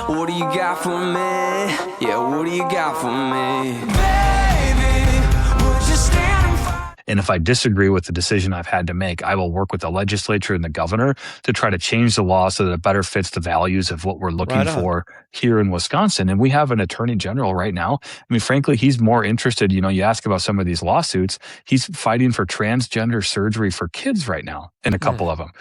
What do you got for me? Yeah, what do you got for me? Baby, would you stand and fight? And if I disagree with the decision I've had to make, I will work with the legislature and the governor to try to change the law so that it better fits the values of what we're looking for here in Wisconsin. And we have an attorney general right now. I mean, frankly, he's more interested. You ask about some of these lawsuits. He's fighting for transgender surgery for kids right now in a couple of them.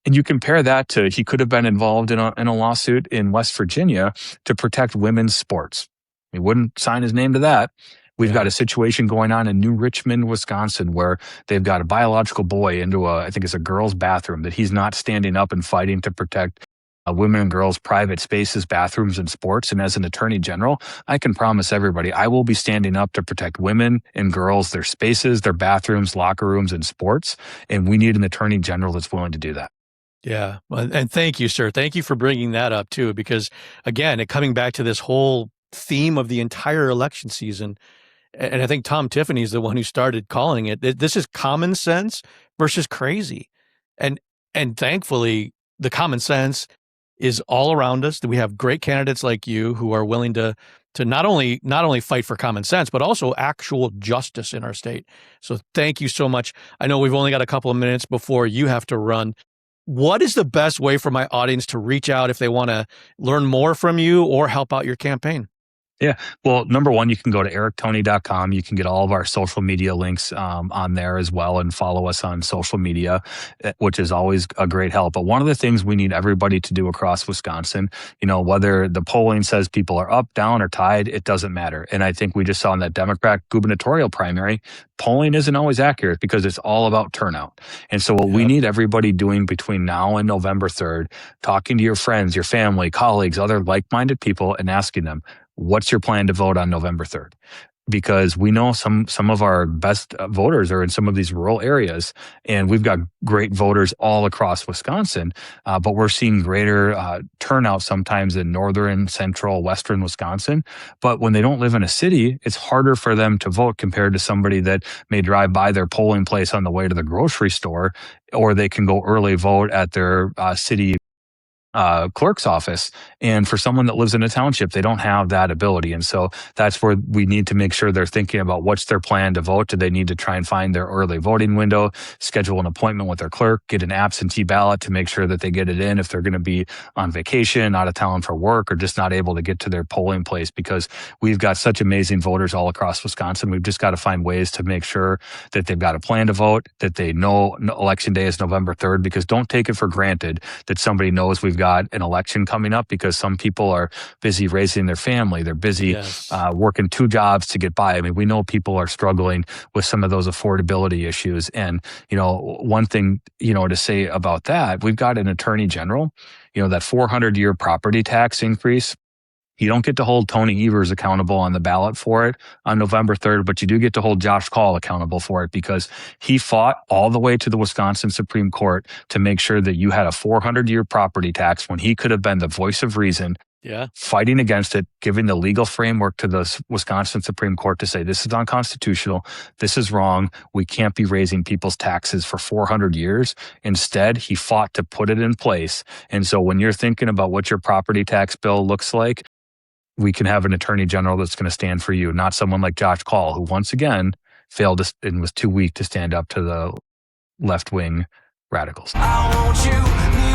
And you compare that to he could have been involved in a lawsuit in West Virginia to protect women's sports. He wouldn't sign his name to that. We've got a situation going on in New Richmond, Wisconsin, where they've got a biological boy into I think it's a girl's bathroom that he's not standing up and fighting to protect women and girls' private spaces, bathrooms, and sports. And as an attorney general, I can promise everybody I will be standing up to protect women and girls, their spaces, their bathrooms, locker rooms, and sports. And we need an attorney general that's willing to do that. Yeah. And thank you, sir. Thank you for bringing that up too, because again, coming back to this whole theme of the entire election season, and I think Tom Tiffany is the one who started calling it, this is common sense versus crazy. And thankfully the common sense is all around us, that we have great candidates like you who are willing to not only fight for common sense, but also actual justice in our state. So thank you so much. I know we've only got a couple of minutes before you have to run. What is the best way for my audience to reach out if they want to learn more from you or help out your campaign? Yeah. Well, number one, you can go to erictoney.com. You can get all of our social media links on there as well and follow us on social media, which is always a great help. But one of the things we need everybody to do across Wisconsin, whether the polling says people are up, down, or tied, it doesn't matter. And I think we just saw in that Democrat gubernatorial primary, polling isn't always accurate because it's all about turnout. And so what we need everybody doing between now and November 3rd, talking to your friends, your family, colleagues, other like-minded people, and asking them, what's your plan to vote on November 3rd? Because we know some of our best voters are in some of these rural areas, and we've got great voters all across Wisconsin, but we're seeing greater turnout sometimes in northern, central, western Wisconsin. But when they don't live in a city, it's harder for them to vote compared to somebody that may drive by their polling place on the way to the grocery store, or they can go early vote at their city clerk's office. And for someone that lives in a township, they don't have that ability. And so that's where we need to make sure they're thinking about what's their plan to vote. Do they need to try and find their early voting window, schedule an appointment with their clerk, get an absentee ballot to make sure that they get it in if they're going to be on vacation, out of town for work, or just not able to get to their polling place, because we've got such amazing voters all across Wisconsin. We've just got to find ways to make sure that they've got a plan to vote, that they know election day is November 3rd, because don't take it for granted that somebody knows we've got an election coming up, because some people are busy raising their family. They're busy working 2 jobs to get by. I mean, we know people are struggling with some of those affordability issues. And, one thing, to say about that, we've got an attorney general, that 400-year property tax increase. You don't get to hold Toney Evers accountable on the ballot for it on November 3rd, but you do get to hold Josh Kaul accountable for it, because he fought all the way to the Wisconsin Supreme Court to make sure that you had a 400-year property tax when he could have been the voice of reason, fighting against it, giving the legal framework to the Wisconsin Supreme Court to say this is unconstitutional, this is wrong, we can't be raising people's taxes for 400 years. Instead, he fought to put it in place. And so when you're thinking about what your property tax bill looks like, we can have an attorney general that's going to stand for you, not someone like Josh Kaul, who once again failed and was too weak to stand up to the left-wing radicals. I want you